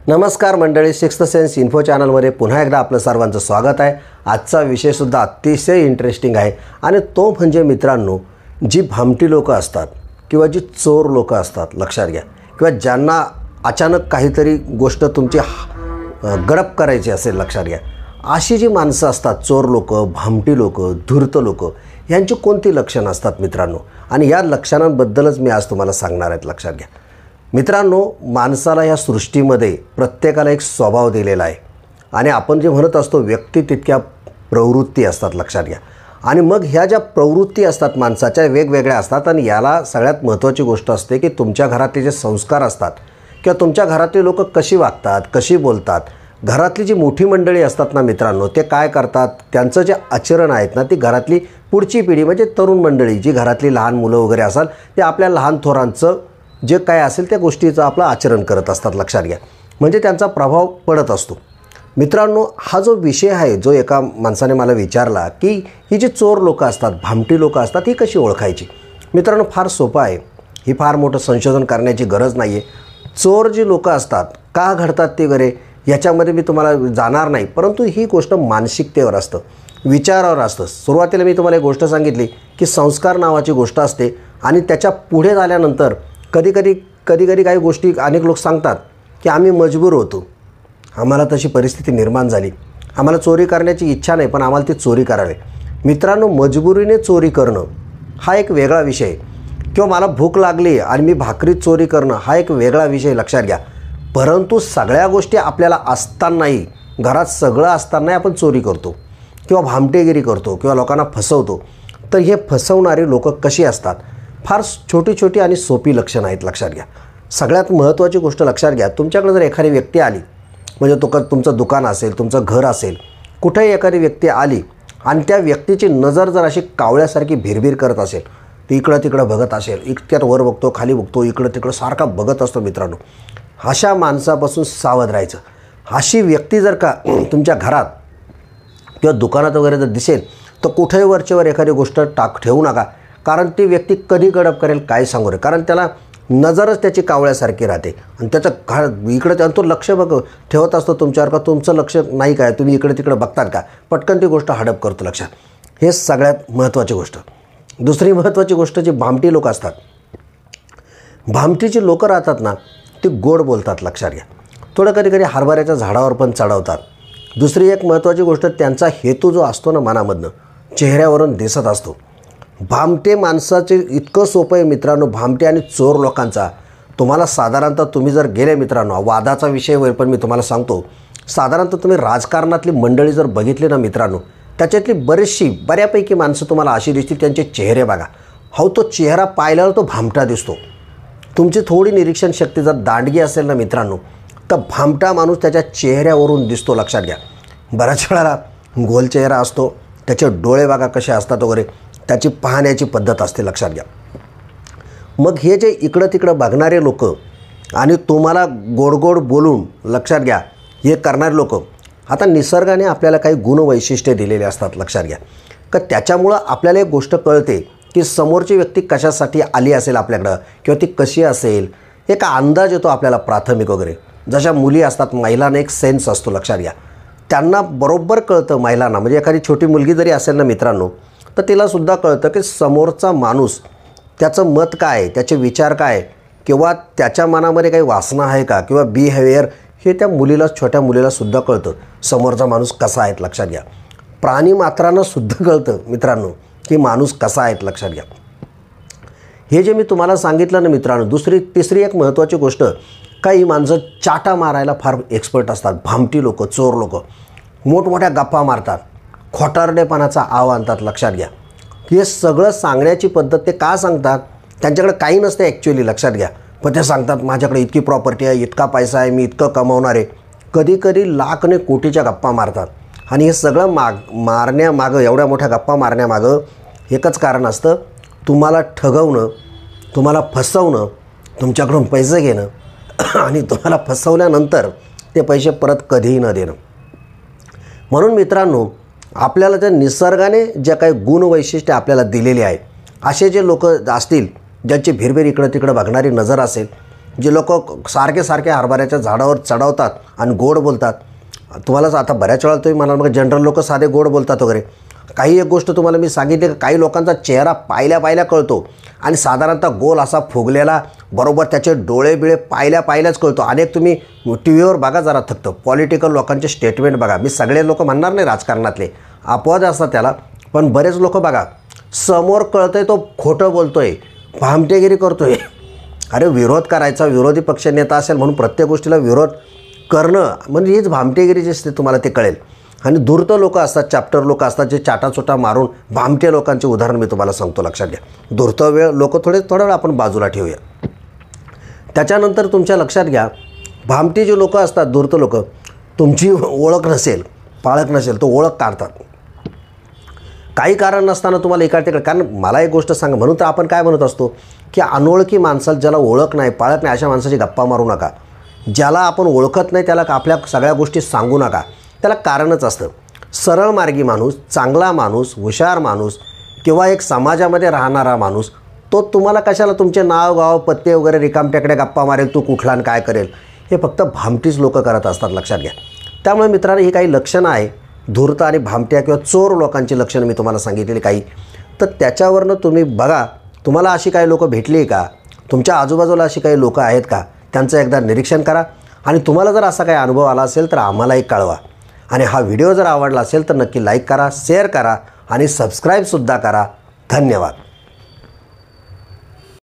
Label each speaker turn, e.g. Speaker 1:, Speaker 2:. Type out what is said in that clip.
Speaker 1: नमस्कार मंडळी, sixth sense info चॅनलमध्ये पुन्हा एकदा आपलं सर्वांचं स्वागत आहे। आजचा विषयसुद्धा अतिशय इंटरेस्टिंग आहे आणि तो म्हणजे मित्रांनो, जी भामटी लोक असतात किंवा जी चोर लोक असतात, लक्षात घ्या, किंवा ज्यांना अचानक काहीतरी गोष्ट तुमची गडप करायची असेल, लक्षात घ्या, अशी जी माणसं असतात, चोर लोक, भामटी लोक, धूर्त लोक, यांची कोणती लक्षणं असतात मित्रांनो, आणि या लक्षणांबद्दलच मी आज तुम्हाला सांगणार आहे। लक्षात घ्या मित्रांनो, माणसाला या सृष्टीमध्ये प्रत्येकाला एक स्वभाव दिलेला आहे आणि आपण जे म्हणत असतो व्यक्ती तितक्या प्रवृत्ती असतात, लक्षात घ्या। आणि मग ह्या ज्या प्रवृत्ती असतात माणसाच्या वेगवेगळ्या असतात आणि याला सगळ्यात महत्त्वाची गोष्ट असते की तुमच्या घरातले जे संस्कार असतात किंवा तुमच्या घरातले लोक कशी वागतात, कशी बोलतात, घरातली जी मोठी मंडळी असतात ना मित्रांनो, ते काय करतात, त्यांचं जे आचरण आहेत ना, ती घरातली पुढची पिढी म्हणजे तरुण मंडळी, जी घरातली लहान मुलं वगैरे असाल, ते आपल्या लहान थोरांचं जे काय असेल त्या गोष्टीचं आपलं आचरण करत असतात, लक्षात घ्या, म्हणजे त्यांचा प्रभाव पडत असतो। मित्रांनो, हा जो विषय आहे, जो एका माणसाने मला विचारला की ही जी चोर लोक असतात, भामटी लोक असतात, ही कशी ओळखायची, मित्रांनो फार सोपं आहे, ही फार मोठं संशोधन करण्याची गरज नाही आहे। चोर जी लोक असतात का घडतात ते वगैरे याच्यामध्ये मी तुम्हाला जाणार नाही, परंतु ही गोष्ट मानसिकतेवर असतं, विचारावर असतं। सुरुवातीला मी तुम्हाला एक गोष्ट सांगितली की संस्कार नावाची गोष्ट असते आणि त्याच्या पुढे झाल्यानंतर कधी कधी काही गोष्टी अनेक लोक सांगतात की आम्ही मजबूर होतो, आम्हाला तशी परिस्थिती निर्माण झाली, आम्हाला चोरी करण्याची इच्छा नाही पण आम्हाला ती चोरी करावी। मित्रांनो, मजबुरीने चोरी करणं हा एक वेगळा विषय, किंवा मला भूक लागली आणि मी भाकरी चोरी करणं हा एक वेगळा विषय, लक्षात घ्या। परंतु सगळ्या गोष्टी आपल्याला असतानाही, घरात सगळं असतानाही आपण चोरी करतो किंवा भामटेगिरी करतो किंवा लोकांना फसवतो, तर हे फसवणारी लोक कशी असतात, फार छोटी छोटी आणि सोपी लक्षणं आहेत, लक्षात घ्या। सगळ्यात महत्त्वाची गोष्ट लक्षात घ्या, तुमच्याकडे जर एखादी व्यक्ती आली, म्हणजे तुमचं दुकान असेल, तुमचं घर असेल, कुठेही एखादी व्यक्ती आली आणि त्या व्यक्तीची नजर जर अशी कावळ्यासारखी भिरभिर करत असेल, ती इकडं तिकडं बघत असेल, इतक्यात वर बघतो, खाली बघतो, इकडं तिकडं सारखा बघत असतो, मित्रांनो अशा माणसापासून सावध राहायचं। अशी व्यक्ती जर का तुमच्या घरात किंवा दुकानात वगैरे जर दिसेल तर कुठेही वरचेवर एखादी गोष्ट ठेवू नका, कारण ती व्यक्ती कधी गडप करेल काय सांगू रे, कारण त्याला नजरच त्याची कावळ्यासारखी राहते आणि त्याचं इकडं तो लक्ष ठेवत असतो तुमच्यावर, का तुमचं लक्ष नाही काय, तुम्ही इकडे तिकडे बघतात का, पटकन ती गोष्ट हडप करतो, लक्षात। हे सगळ्यात महत्त्वाची गोष्ट। दुसरी महत्त्वाची गोष्ट, जी भामटी लोक असतात, भामटीची लोकं राहतात ना, ती गोड बोलतात, लक्षात घ्या, थोडं कधी हरभऱ्याच्या झाडावर पण चढवतात। दुसरी एक महत्त्वाची गोष्ट, त्यांचा हेतू जो असतो ना मनामधनं, चेहऱ्यावरून दिसत असतो। भामटे माणसाचे इतकं सोपं आहे मित्रांनो, भामटे आणि चोर लोकांचा तुम्हाला साधारणतः तुम्ही जर गेले मित्रांनो, वादाचा विषय वगैरे पण मी तुम्हाला सांगतो, साधारणतः तुम्ही राजकारणातली मंडळी जर बघितली ना मित्रांनो, त्याच्यातली बऱ्यापैकी माणसं तुम्हाला अशी दिसतील, त्यांचे चेहरे बघा, हो तो चेहरा पाहिल्यावर तो भामटा दिसतो। तुमची थोडी निरीक्षण शक्ती जर दांडगी असेल ना मित्रांनो, तर भामटा माणूस त्याच्या चेहऱ्यावरून दिसतो, लक्षात घ्या। बऱ्याच वेळेला गोल चेहरा असतो, त्याचे डोळे बघा कसे असतात वगैरे, त्याची पाहण्याची पद्धत असते, लक्षात घ्या। मग हे जे इकडं तिकडं बघणारे लोक आणि तुम्हाला गोड बोलून, लक्षात घ्या, हे करणारे लोक, आता निसर्गाने आपल्याला काही गुणवैशिष्ट्ये दिलेले असतात, लक्षात घ्या, का त्याच्यामुळं आपल्याला एक गोष्ट कळते की समोरची व्यक्ती कशासाठी आली असेल आपल्याकडं, किंवा ती कशी असेल, एक अंदाज येतो आपल्याला प्राथमिक वगैरे। जशा मुली असतात, महिलांना एक सेन्स असतो, लक्षात घ्या, त्यांना बरोबर कळतं महिलांना, म्हणजे एखादी छोटी मुलगी जरी असेल ना मित्रांनो, तर तिलासुद्धा कळतं की समोरचा माणूस, त्याचं मत काय आहे, त्याचे विचार काय, किंवा त्याच्या मनामध्ये काही वासना आहे का, किंवा बिहेवियर, हे त्या मुलीला, छोट्या मुलीलासुद्धा कळतं समोरचा माणूस कसा आहे, लक्षात घ्या। प्राणी मात्रांना सुद्धा कळतं मित्रांनो की माणूस कसा आहे, लक्षात घ्या। हे जे मी तुम्हाला सांगितलं ना मित्रांनो, तिसरी एक महत्त्वाची गोष्ट, काही माणसं चाटा मारायला फार एक्सपर्ट असतात, भामटी लोक, चोर लोक मोठमोठ्या गप्पा मारतात, खोटारडेपणाचा आव आणतात, लक्षात घ्या। हे सगळं सांगण्याची पद्धत, ते का सांगतात, त्यांच्याकडे काही नसते ॲक्च्युअली, लक्षात घ्या, पण ते सांगतात माझ्याकडे इतकी प्रॉपर्टी आहे, इतका पैसा आहे, मी इतकं कमावणार आहे, कधी लाखने कोटीच्या गप्पा मारतात। आणि हे सगळं मारण्यामागं, एवढ्या मोठ्या गप्पा मारण्यामागं एकच कारण असतं, तुम्हाला ठगवणं, तुम्हाला फसवणं, तुमच्याकडून पैसे घेणं आणि तुम्हाला फसवल्यानंतर ते पैसे परत कधीही न देणं। म्हणून मित्रांनो, आपल्याला त्या निसर्गाने ज्या काही गुणवैशिष्ट्ये आपल्याला दिलेली आहे, असे जे लोक असतील, ज्यांची भिरभिर इकडं तिकडं बघणारी नजर असेल, जे लोक सारखे हरभऱ्याच्या झाडावर चढवतात आणि गोड बोलतात. तुम्हालाच आता बऱ्याच वेळा तुम्ही म्हणाल मग जनरल लोक साधे गोड बोलतात वगैरे. काही एक गोष्ट तुम्हाला मी सांगितली की काही लोकांचा चेहरा पाहिल्या कळतो आणि साधारणतः गोल असा फुगलेला, बरोबर त्याचे डोळे बिळे पाहिल्याच कळतो. अनेक तुम्ही टी व्हीवर बघा जरा थकतं, पॉलिटिकल लोकांचे स्टेटमेंट बघा. मी सगळे लोक म्हणणार नाही राजकारणातले, अपवाद असतात त्याला, पण बरेच लोक बघा समोर कळतंय तो खोटं बोलतोय, भामटेगिरी करतोय. अरे विरोध करायचा, विरोधी पक्षनेता असेल म्हणून प्रत्येक गोष्टीला विरोध करणं म्हणजे हीच भामटेगिरी जी असते तुम्हाला ते कळेल. आणि धूर्त लोक असतात, चॅप्टर लोक असतात जे चाटाचोटा मारून, भामटे लोकांचे उदाहरण मी तुम्हाला सांगतो, लक्षात घ्या. धूर्त लोक थोडा वेळ आपण बाजूला ठेवूया. त्याच्यानंतर तुमच्या लक्षात घ्या, भामटी जे लोक असतात, धूर्त लोक, तुमची ओळख नसेल, पाळख नसेल, तो ओळख काढतात. काही कारण नसताना तुम्हाला इकडे तिकडे. कारण मला एक गोष्ट सांगा, म्हणून तर आपण काय म्हणत असतो की अनोळखी माणसात ज्याला ओळख नाही, पाळख नाही, अशा माणसाची गप्पा मारू नका. ज्याला आपण ओळखत नाही त्याला आपल्या सगळ्या गोष्टी सांगू नका. त्याला कारणच असतं. सरळ मार्गी माणूस, चांगला माणूस, हुशार माणूस किंवा एक समाजामध्ये राहणारा माणूस, तो तुम्हाला कशाला तुमचे नाव गाव पत्ते वगैरे रिकामटेकडे गप्पा मारेल, तू कुठला आणि काय करेल, हे फक्त भामटीच लोक करत असतात, लक्षात घ्या. त्यामुळे मित्रांनो, ही काही लक्षणं आहे धूर्त आणि भामट्या किंवा चोर लोकांची लक्षणं मी तुम्हाला सांगितलेली काही. तर त्याच्यावरनं तुम्ही बघा, तुम्हाला अशी काही लोकं भेटली का, तुमच्या आजूबाजूला अशी काही लोकं आहेत का, त्यांचं एकदा निरीक्षण करा. आणि तुम्हाला जर असा काही अनुभव आला असेल तर आम्हालाही कळवा. आणि हा व्हिडिओ जर आवडला असेल तर नक्की लाईक करा, शेअर करा आणि सबस्क्राईबसुद्धा करा. धन्यवाद.